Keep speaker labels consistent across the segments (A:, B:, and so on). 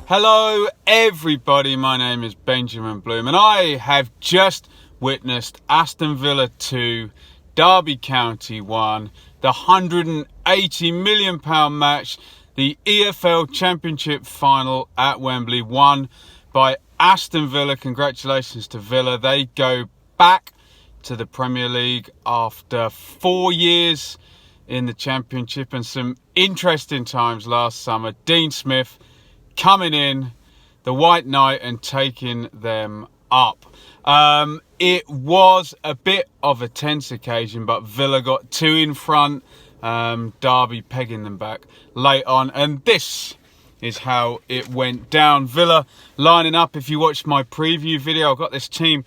A: Hello everybody, my name is Benjamin Bloom and I have just witnessed Aston Villa 2, Derby County 1, the £180 million match, the EFL Championship final at Wembley, won by Aston Villa. Congratulations to Villa. They go back to the Premier League after 4 years in the Championship and some interesting times last summer. Dean Smith coming in, the White Knight, and taking them up. It was a bit of a tense occasion, but Villa got two in front, Derby pegging them back late on, and this is how it went down. Villa lining up. If you watched my preview video, I've got this team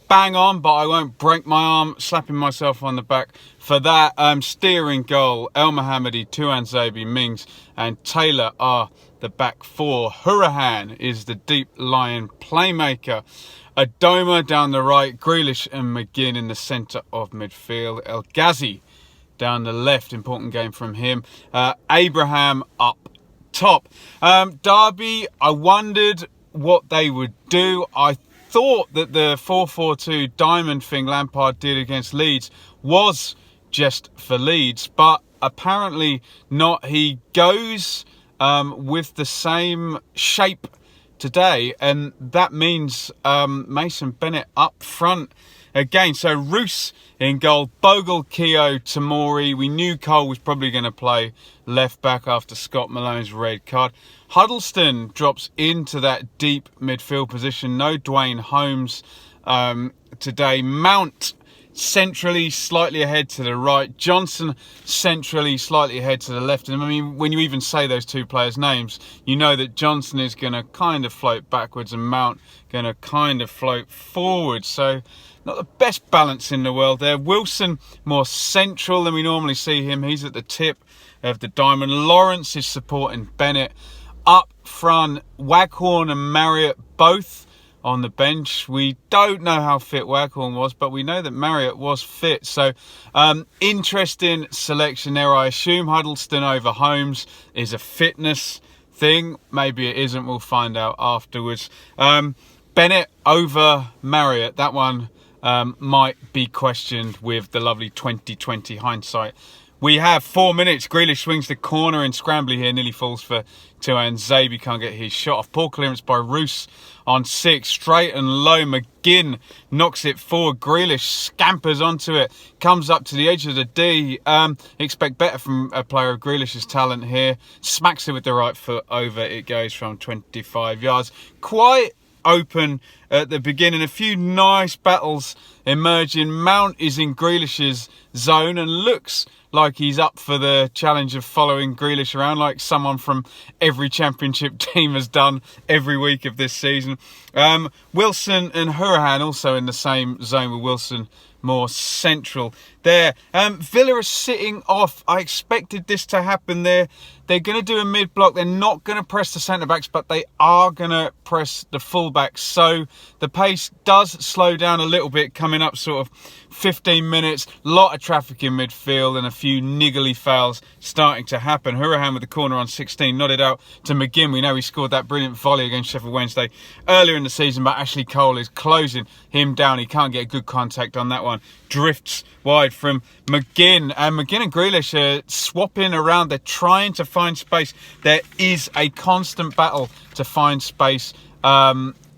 A: bang on, but I won't break my arm slapping myself on the back for that. Steering goal, El Mohammadi, Tuanzebe, Mings and Taylor are the back four. Hurahan is the deep lying playmaker. Adoma down the right, Grealish and McGinn in the centre of midfield. El Ghazi down the left, important game from him. Abraham up top. Derby, I wondered what they would do. I thought that the 4-4-2 diamond thing Lampard did against Leeds was just for Leeds, but apparently not. He goes with the same shape today, and that means Mason Bennett up front again. So Roos in goal, Bogle, Keogh, Tamori. We knew Cole was probably going to play left back after Scott Malone's red card. Huddleston drops into that deep midfield position. No Dwayne Holmes today. Mount centrally, slightly ahead to the right. Johnson centrally, slightly ahead to the left. And I mean, when you even say those two players' names, you know that Johnson is going to kind of float backwards and Mount going to kind of float forward. So not the best balance in the world there. Wilson more central than we normally see him. He's at the tip of the diamond. Lawrence is supporting Bennett. Up front, Waghorn and Marriott both on the bench. We don't know how fit Waghorn was, but we know that Marriott was fit. So interesting selection there. I assume Huddleston over Holmes is a fitness thing. Maybe it isn't. We'll find out afterwards. Bennett over Marriott. That one might be questioned with the lovely 2020 hindsight. We have 4 minutes. Grealish swings the corner and Scrambly here nearly falls for Tuanzebe. Can't get his shot off. Poor clearance by Roos on 6. Straight and low. McGinn knocks it forward. Grealish scampers onto it. Comes up to the edge of the D. Expect better from a player of Grealish's talent here. Smacks it with the right foot. Over it goes from 25 yards. Quite open at the beginning. A few nice battles emerging. Mount is in Grealish's zone and looks like he's up for the challenge of following Grealish around like someone from every championship team has done every week of this season. Wilson and Hurahan also in the same zone with Wilson more central there. Villa are sitting off. I expected this to happen there. They're going to do a mid-block. They're not going to press the centre-backs, but they are going to press the full-backs. So the pace does slow down a little bit coming up sort of 15 minutes. A lot of traffic in midfield and a few niggly fouls starting to happen. Hurahan with the corner on 16, nodded out to McGinn. We know he scored that brilliant volley against Sheffield Wednesday earlier in the season, but Ashley Cole is closing him down. He can't get good contact on that one. Drifts wide from McGinn, and McGinn and Grealish are swapping around. They're trying to find space. There is a constant battle to find space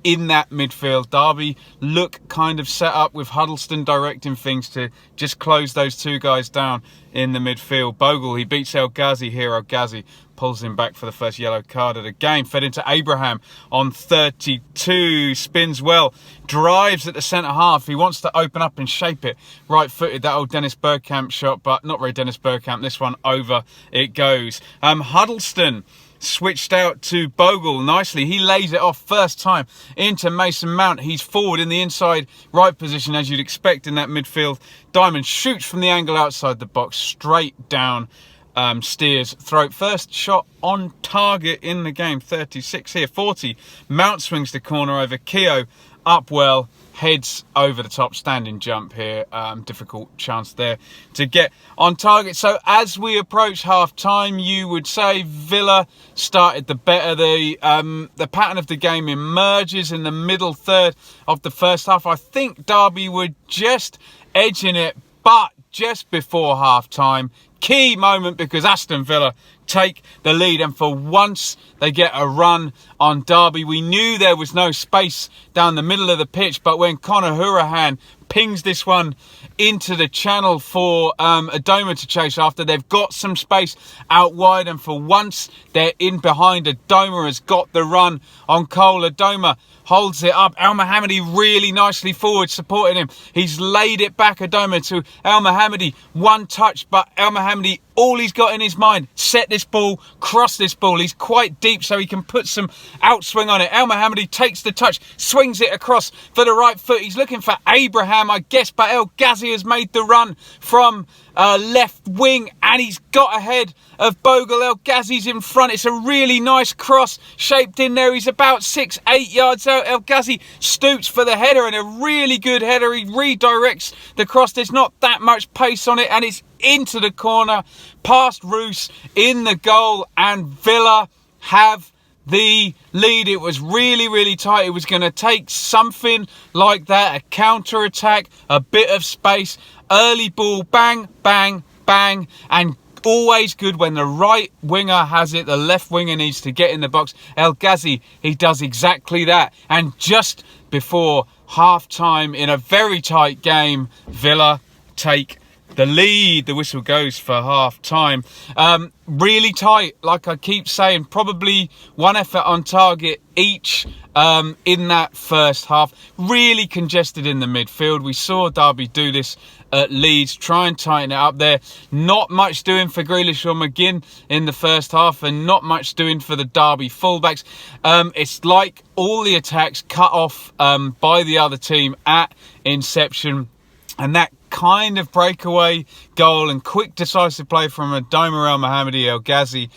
A: in that midfield. Derby look kind of set up with Huddleston directing things to just close those two guys down in the midfield. Bogle, he beats El Ghazi here. El Ghazi pulls him back for the first yellow card of the game. Fed into Abraham on 32. Spins well. Drives at the centre half. He wants to open up and shape it. Right-footed, that old Dennis Bergkamp shot, but not very Dennis Bergkamp. This one over it goes. Huddleston switched out to Bogle nicely. He lays it off first time into Mason Mount. He's forward in the inside right position as you'd expect in that midfield. Diamond shoots from the angle outside the box straight down Steers' throat. First shot on target in the game. 36 here, 40. Mount swings the corner over. Keogh up well. heads over the top, standing jump here. Difficult chance there to get on target. So as we approach half time, you would say Villa started the better. The pattern of the game emerges in the middle third of the first half. I think Derby were just edging it, but just before half time, key moment, because Aston Villa take the lead, and for once they get a run on Derby. We knew there was no space down the middle of the pitch, but when Conor Hourihane pings this one into the channel for Adoma to chase after, they've got some space out wide, and for once they're in behind. Adoma has got the run on Cole. Adoma holds it up. El Mohammadi really nicely forward, supporting him. He's laid it back, Adoma, to El Mohammadi. One touch, but El Mohammadi, all he's got in his mind, set this ball, cross this ball. He's quite deep, so he can put some outswing on it. El Mohammadi takes the touch, swings it across for the right foot. He's looking for Abraham, I guess, but El Ghazi has made the run from left wing, and he's got ahead of Bogle. El Ghazi's in front. It's a really nice cross shaped in there. He's about 6-8 yards out. El Ghazi stoops for the header, and a really good header. He redirects the cross. There's not that much pace on it, and it's into the corner past Roos in the goal, and Villa have the lead. It was really, really tight. It was going to take something like that, a counter-attack, a bit of space, early ball, bang, bang, bang, and always good when the right winger has it. The left winger needs to get in the box. El Ghazi, he does exactly that. And just before half-time, in a very tight game, Villa take the lead. The whistle goes for half-time. Really tight, like I keep saying. Probably one effort on target each in that first half. Really congested in the midfield. We saw Derby do this at Leeds, try and tighten it up there. Not much doing for Grealish or McGinn in the first half, and not much doing for the Derby fullbacks. It's like all the attacks cut off by the other team at inception, and that kind of breakaway goal and quick decisive play from Adoma, El Mohammadi, El Ghazi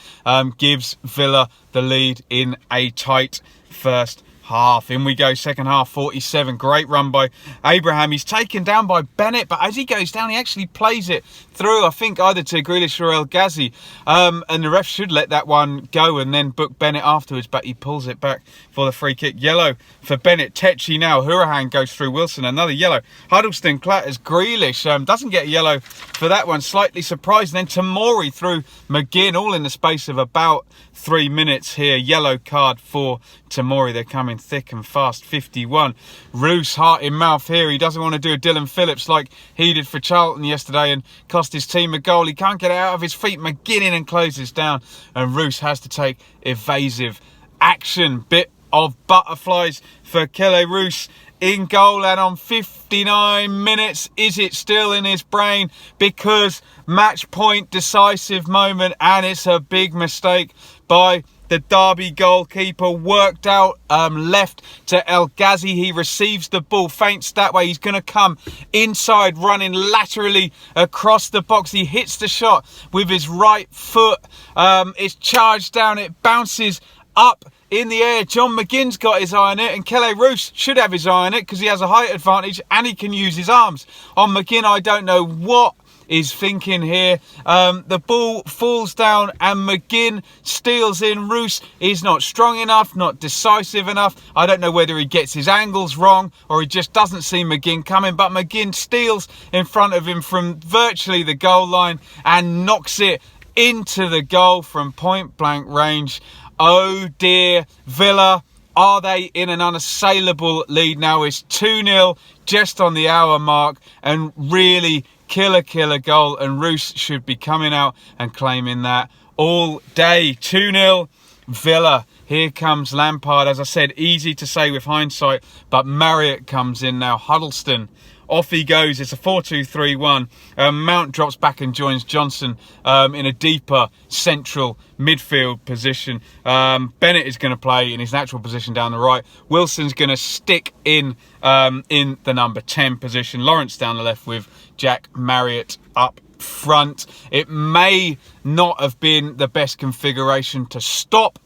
A: gives Villa the lead in a tight first half. In we go, second half, 47. Great run by Abraham. He's taken down by Bennett, but as he goes down, he actually plays it through, I think, either to Grealish or El Ghazi. And the ref should let that one go and then book Bennett afterwards, but he pulls it back for the free kick. Yellow for Bennett. Tetchy now. Hourihane goes through Wilson. Another yellow. Huddleston clatters Grealish. Doesn't get a yellow for that one. Slightly surprised. Then Tamori through McGinn, all in the space of about 3 minutes here. Yellow card for Tamori. They're coming thick and fast. 51. Roos heart in mouth here. He doesn't want to do a Dylan Phillips like he did for Charlton yesterday and cost his team a goal. He can't get it out of his feet. McGinn in and closes down, and Roos has to take evasive action. Bit of butterflies for Kelle Roos in goal, and on 59 minutes, is it still in his brain? Because match point, decisive moment, and it's a big mistake by the Derby goalkeeper. Worked out left to El Ghazi. He receives the ball, feints that way. He's going to come inside, running laterally across the box. He hits the shot with his right foot. It's charged down. It bounces up in the air. John McGinn's got his eye on it, and Kelle Roos should have his eye on it because he has a height advantage and he can use his arms. On McGinn, I don't know what is thinking here. The ball falls down and McGinn steals in. Roos is not strong enough, not decisive enough. I don't know whether he gets his angles wrong or he just doesn't see McGinn coming, but McGinn steals in front of him from virtually the goal line and knocks it into the goal from point blank range. Oh dear, Villa, are they in an unassailable lead now? It's 2-0 just on the hour mark, and really killer goal, and Roos should be coming out and claiming that all day. 2-0 Villa. Here comes Lampard. As I said, easy to say with hindsight, but Marriott comes in now. Huddleston, off he goes. It's a 4-2-3-1. Mount drops back and joins Johnson in a deeper central midfield position. Bennett is going to play in his natural position down the right. Wilson's going to stick in the number 10 position. Lawrence down the left with Jack Marriott up front. It may not have been the best configuration to stop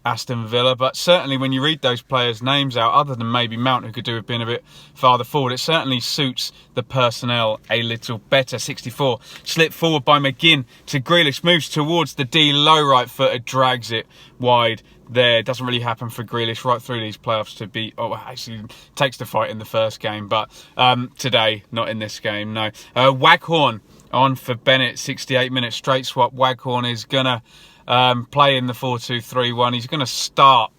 A: Aston Villa, but certainly when you read those players' names out, other than maybe Mount, who could do with being a bit farther forward, it certainly suits the personnel a little better. 64, slipped forward by McGinn to Grealish, moves towards the D, low right footer, drags it wide there. Doesn't really happen for Grealish right through these playoffs to be, actually takes the fight in the first game, but today, not in this game, no. Waghorn on for Bennett, 68 minutes, straight swap. Waghorn is going to play in the 4-2-3-1. He's going to start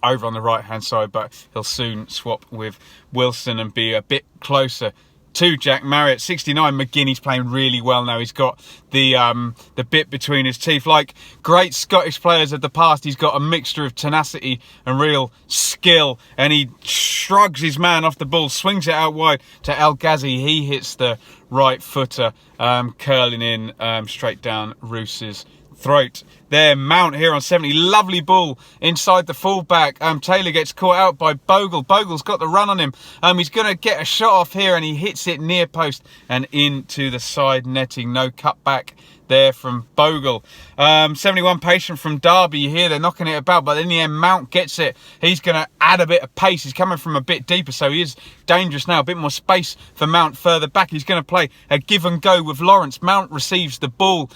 A: over on the right hand side, but he'll soon swap with Wilson and be a bit closer to Jack Marriott. 69, McGinn, he's playing really well now. He's got the bit between his teeth. Like great Scottish players of the past, he's got a mixture of tenacity and real skill, and he shrugs his man off the ball, swings it out wide to El Ghazi. He hits the right footer, curling in straight down Roos's throat. There, Mount here on 70, lovely ball inside the fullback. Taylor gets caught out by Bogle. Bogle's got the run on him. He's going to get a shot off here, and he hits it near post and into the side netting. No cutback there from Bogle. 71, patient from Derby here. They're knocking it about, but in the end, Mount gets it. He's going to add a bit of pace. He's coming from a bit deeper, so he is dangerous now. A bit more space for Mount further back. He's going to play a give and go with Lawrence. Mount receives the ball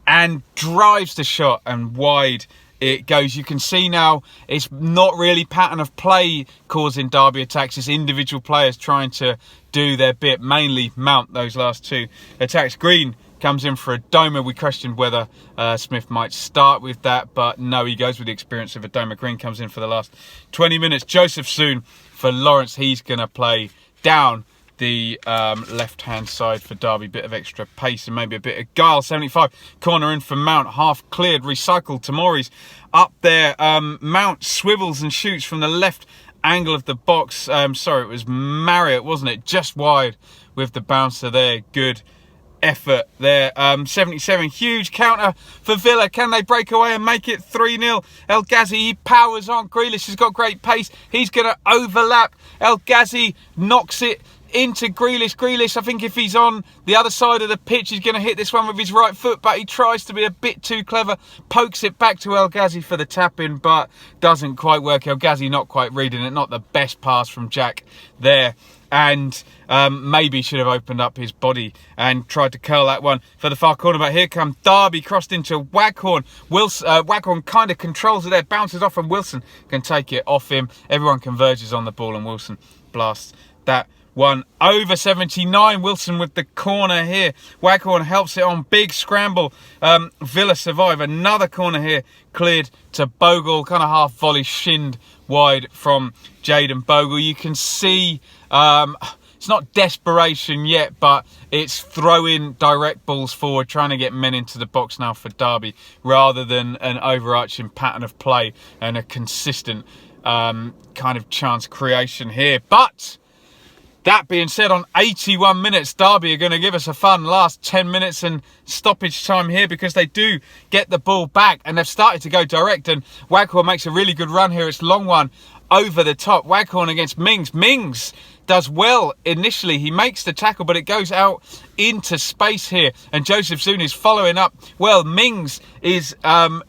A: and drives the shot, and wide it goes. You can see now it's not really pattern of play causing Derby attacks. It's individual players trying to do their bit, mainly Mount, those last two attacks. Green comes in for Adoma. We questioned whether Smith might start with that, but no, he goes with the experience of Adoma. Green comes in for the last 20 minutes. Joseph soon for Lawrence. He's going to play down the left-hand side for Derby. Bit of extra pace and maybe a bit of guile. 75, corner in for Mount, half cleared, recycled. Tomori's up there. Mount swivels and shoots from the left angle of the box. Sorry, it was Marriott, wasn't it? Just wide with the bouncer there. Good effort there. 77, huge counter for Villa. Can they break away and make it 3-0? El Ghazi, he powers on. Grealish has got great pace. He's going to overlap. El Ghazi knocks it into Grealish. Grealish, I think if he's on the other side of the pitch, he's going to hit this one with his right foot, but he tries to be a bit too clever, pokes it back to El Ghazi for the tap-in, but doesn't quite work. El Ghazi not quite reading it. Not the best pass from Jack there, and maybe should have opened up his body and tried to curl that one for the far corner. But here come Derby, crossed into Waghorn. Waghorn kind of controls it there, bounces off, and Wilson can take it off him. Everyone converges on the ball, and Wilson blasts that one over. 79, Wilson with the corner here. Waghorn helps it on, big scramble. Villa survive. Another corner here, cleared to Bogle, kind of half volley, shinned wide from Jayden Bogle. You can see it's not desperation yet, but it's throwing direct balls forward, trying to get men into the box now for Derby, rather than an overarching pattern of play and a consistent kind of chance creation here. But that being said, on 81 minutes, Derby are going to give us a fun last 10 minutes and stoppage time here, because they do get the ball back and they've started to go direct, and Waghorn makes a really good run here. It's long one over the top. Waghorn against Mings. Mings does well initially. He makes the tackle, but it goes out into space here, and Joseph Zoon is following up. Well, Mings is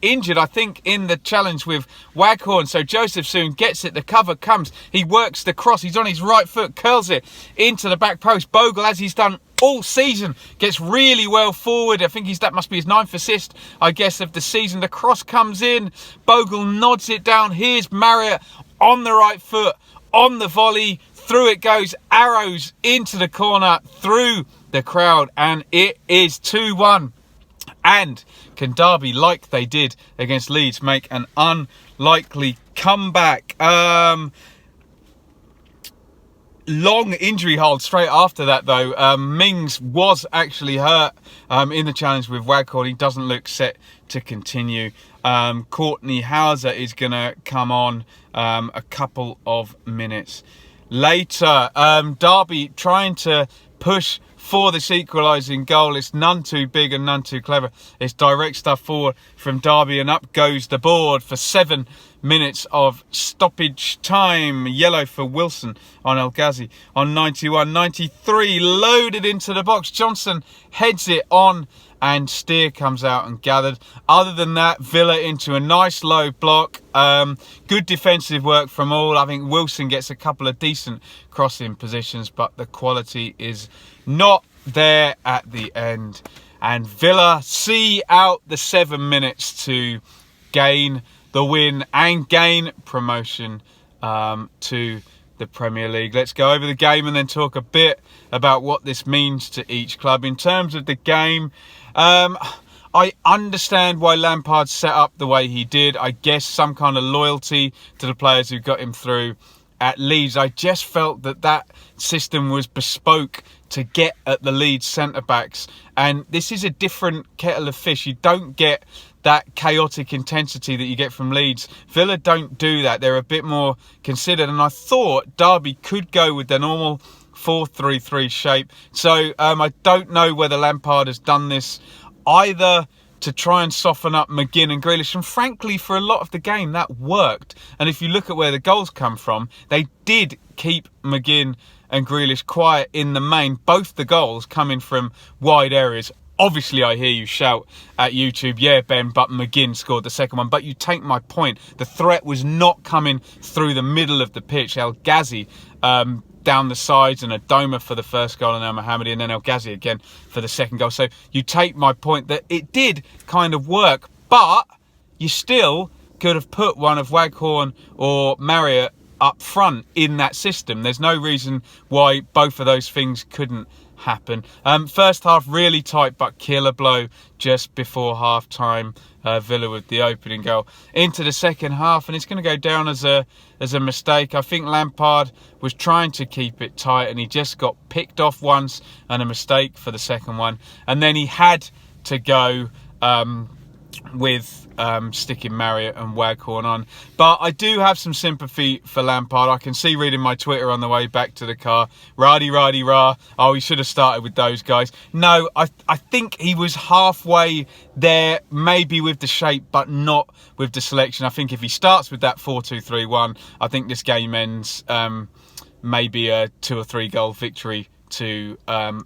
A: injured, I think, in the challenge with Waghorn, so Joseph Zoon gets it. The cover comes. He works the cross. He's on his right foot, curls it into the back post. Bogle, as he's done all season, gets really well forward. I think that must be his 9th assist, I guess, of the season. The cross comes in. Bogle nods it down. Here's Marriott on the right foot, on the volley. Through it goes, arrows into the corner, through the crowd, and it is 2-1. And can Derby, like they did against Leeds, make an unlikely comeback? Long injury hold straight after that, though. Mings was actually hurt in the challenge with Waghorn. He doesn't look set to continue. Courtney Hauser is going to come on a couple of minutes later. Derby trying to push for this equalising goal. It's none too big and none too clever. It's direct stuff forward from Derby, and up goes the board for 7 minutes of stoppage time. Yellow for Wilson on El Ghazi on 91. 93, loaded into the box. Johnson heads it on, and Steer comes out and gathered. Other than that, Villa into a nice low block. Good defensive work from all. I think Wilson gets a couple of decent crossing positions, but the quality is not there at the end. And Villa see out the 7 minutes to gain the win and gain promotion to the Premier League. Let's go over the game and then talk a bit about what this means to each club. In terms of the game, I understand why Lampard set up the way he did. I guess some kind of loyalty to the players who got him through at Leeds. I just felt that system was bespoke to get at the Leeds centre-backs. And this is a different kettle of fish. You don't get that chaotic intensity that you get from Leeds. Villa don't do that. They're a bit more considered. And I thought Derby could go with their normal 4-3-3 shape. So I don't know whether Lampard has done this either to try and soften up McGinn and Grealish. And frankly, for a lot of the game, that worked. And if you look at where the goals come from, they did keep McGinn and Grealish quiet in the main. Both the goals coming from wide areas. Obviously, I hear you shout at YouTube, yeah, Ben, but McGinn scored the second one. But you take my point. The threat was not coming through the middle of the pitch. El Ghazi down the sides, and Adoma for the first goal, and El Mohammadi, and then El Ghazi again for the second goal. So you take my point that it did kind of work, but you still could have put one of Waghorn or Marriott up front in that system. There's no reason why both of those things couldn't happen. First half really tight, but killer blow just before half time. Villa with the opening goal into the second half, and it's going to go down as a mistake. I think Lampard was trying to keep it tight, and he just got picked off once, and a mistake for the second one, and then he had to go with sticking Marriott and Waghorn on. But I do have some sympathy for Lampard. I can see reading my Twitter on the way back to the car. Rah. Oh, he should have started with those guys. No, I think he was halfway there, maybe with the shape, but not with the selection. I think if he starts with that 4-2-3-1, I think this game ends maybe a 2 or 3 goal victory to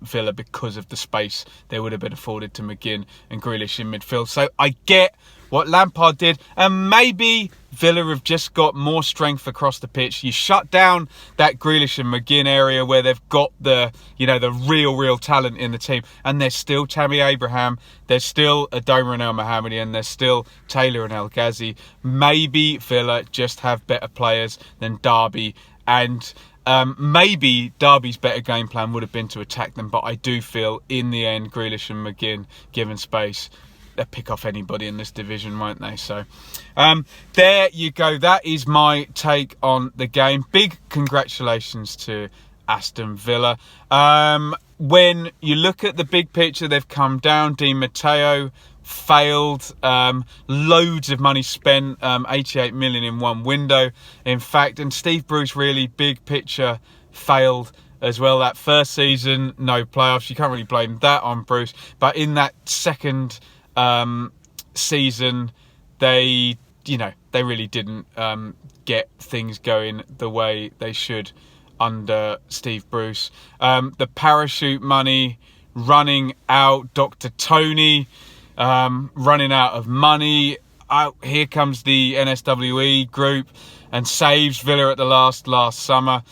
A: Villa because of the space they would have been afforded to McGinn and Grealish in midfield. So I get what Lampard did, and maybe Villa have just got more strength across the pitch. You shut down that Grealish and McGinn area where they've got the real talent in the team, and there's still Tammy Abraham, there's still Adoma and El Mohammadi, and there's still Taylor and El Ghazi. Maybe Villa just have better players than Derby, and maybe Derby's better game plan would have been to attack them, but I do feel in the end Grealish and McGinn, given space, they'll pick off anybody in this division, won't they? So there you go. That is my take on the game. Big congratulations to Aston Villa. When you look at the big picture, they've come down. Di Matteo failed, loads of money spent, 88 million in one window, in fact, and Steve Bruce really big picture failed as well. That first season, no playoffs, you can't really blame that on Bruce, but in that second season, they really didn't get things going the way they should under Steve Bruce. The parachute money running out, Dr. Tony running out of money. Here comes the NSWE group and saves Villa at the last summer.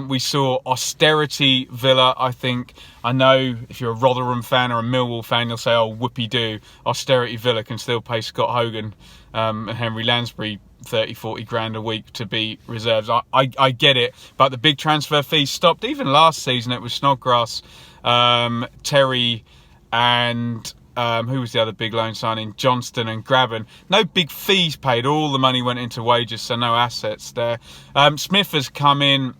A: We saw austerity Villa, I think. I know if you're a Rotherham fan or a Millwall fan, you'll say, oh, whoopee-doo. Austerity Villa can still pay Scott Hogan and Henry Lansbury 30-40 grand a week to be reserves. I get it, but the big transfer fees stopped. Even last season, it was Snodgrass, Terry, and who was the other big loan signing? Johnston and Graben. No big fees paid. All the money went into wages, so no assets there. Smith has come in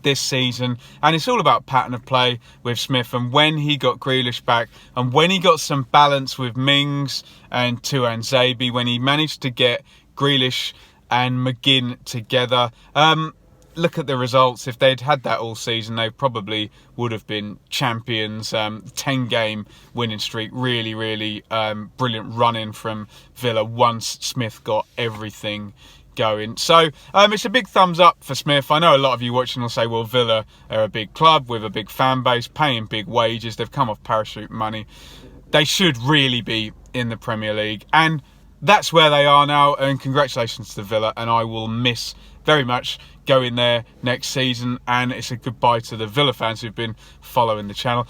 A: this season, and it's all about pattern of play with Smith. And when he got Grealish back, and when he got some balance with Mings and Tuan Zabi, when he managed to get Grealish and McGinn together, look at the results. If they'd had that all season, they probably would have been champions. 10-game winning streak, really, really brilliant run-in from Villa once Smith got everything going. So it's a big thumbs up for Smith. I know a lot of you watching will say, well, Villa are a big club with a big fan base, paying big wages. They've come off parachute money. They should really be in the Premier League. And that's where they are now. And congratulations to Villa. And I will miss very much going there next season, and it's a goodbye to the Villa fans who've been following the channel.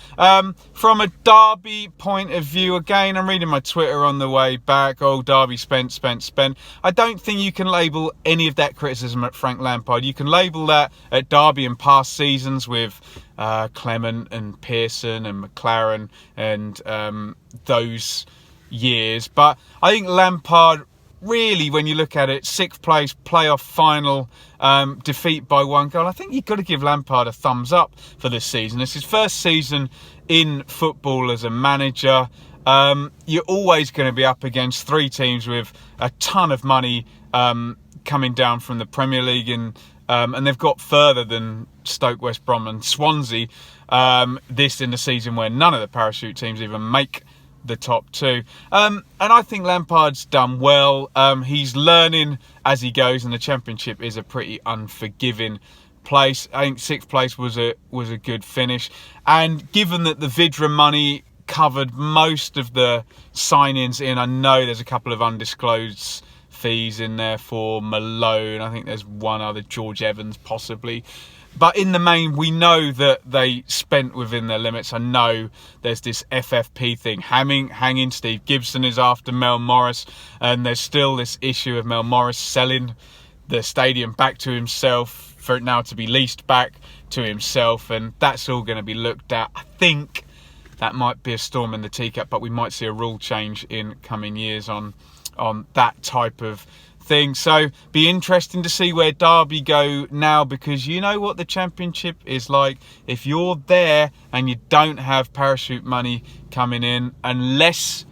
A: From a Derby point of view, again, I'm reading my Twitter on the way back. Oh, Derby spent. I don't think you can label any of that criticism at Frank Lampard. You can label that at Derby in past seasons with Clement and Pearson and McLaren and those years. But I think Lampard, really, when you look at it, 6th place, playoff final, defeat by 1 goal. I think you've got to give Lampard a thumbs up for this season. It's his first season in football as a manager. You're always going to be up against 3 teams with a ton of money coming down from the Premier League, and they've got further than Stoke, West Brom and Swansea this in the season where none of the parachute teams even make the top 2. And I think Lampard's done well. He's learning as he goes, and the Championship is a pretty unforgiving place. I think 6th place was a good finish, and given that the Vidra money covered most of the signings in, I know there's a couple of undisclosed fees in there for Malone. I think there's one other, George Evans possibly. But in the main, we know that they spent within their limits. I know there's this FFP thing. Hanging Steve Gibson is after Mel Morris. And there's still this issue of Mel Morris selling the stadium back to himself for it now to be leased back to himself. And that's all going to be looked at. I think that might be a storm in the teacup, but we might see a rule change in coming years on that type of thing. So be interesting to see where Derby go now, because you know what the Championship is like. If you're there and you don't have parachute money coming in, unless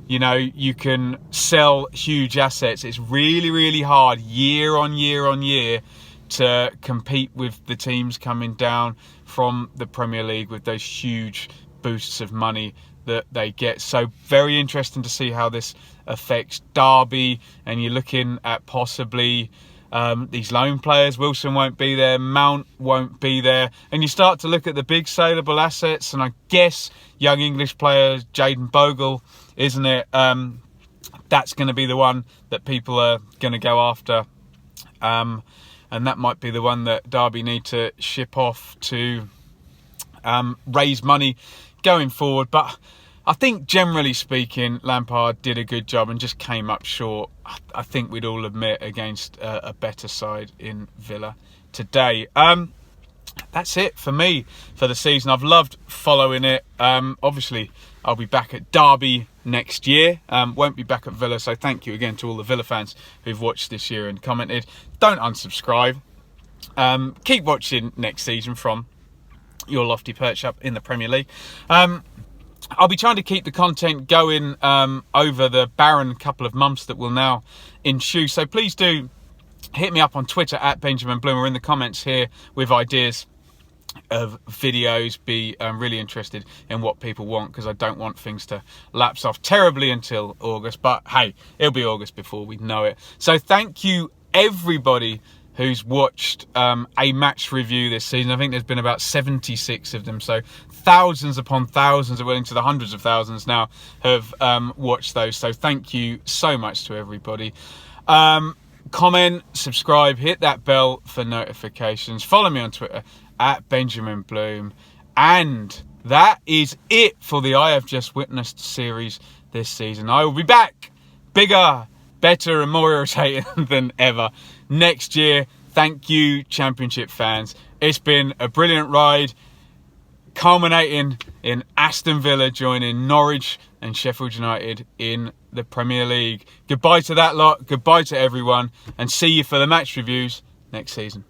A: you can sell huge assets, it's really, really hard year on year to compete with the teams coming down from the Premier League with those huge boosts of money that they get. So very interesting to see how this affects Derby, and you're looking at possibly these loan players. Wilson won't be there, Mount won't be there, and you start to look at the big saleable assets, and I guess young English player Jayden Bogle, isn't it? That's going to be the one that people are going to go after, and that might be the one that Derby need to ship off to raise money going forward. But I think generally speaking, Lampard did a good job and just came up short, I think we'd all admit, against a better side in Villa today. That's it for me for the season. I've loved following it. Obviously, I'll be back at Derby next year. Won't be back at Villa, so thank you again to all the Villa fans who've watched this year and commented. Don't unsubscribe. Keep watching next season from your lofty perch up in the Premier League. I'll be trying to keep the content going over the barren couple of months that will now ensue. So please do hit me up on Twitter at Benjamin Bloom, or in the comments here with ideas of videos. Be really interested in what people want, because I don't want things to lapse off terribly until August. But hey, it'll be August before we know it. So thank you everybody who's watched a match review this season. I think there's been about 76 of them, so thousands upon thousands, well into the hundreds of thousands now, have watched those. So thank you so much to everybody. Comment, subscribe, hit that bell for notifications. Follow me on Twitter at Benjamin Bloom. And that is it for the I Have Just Witnessed series this season. I will be back bigger, better and more irritating than ever next year. Thank you, Championship fans. It's been a brilliant ride, culminating in Aston Villa joining Norwich and Sheffield United in the Premier League. Goodbye to that lot, goodbye to everyone, and see you for the match reviews next season.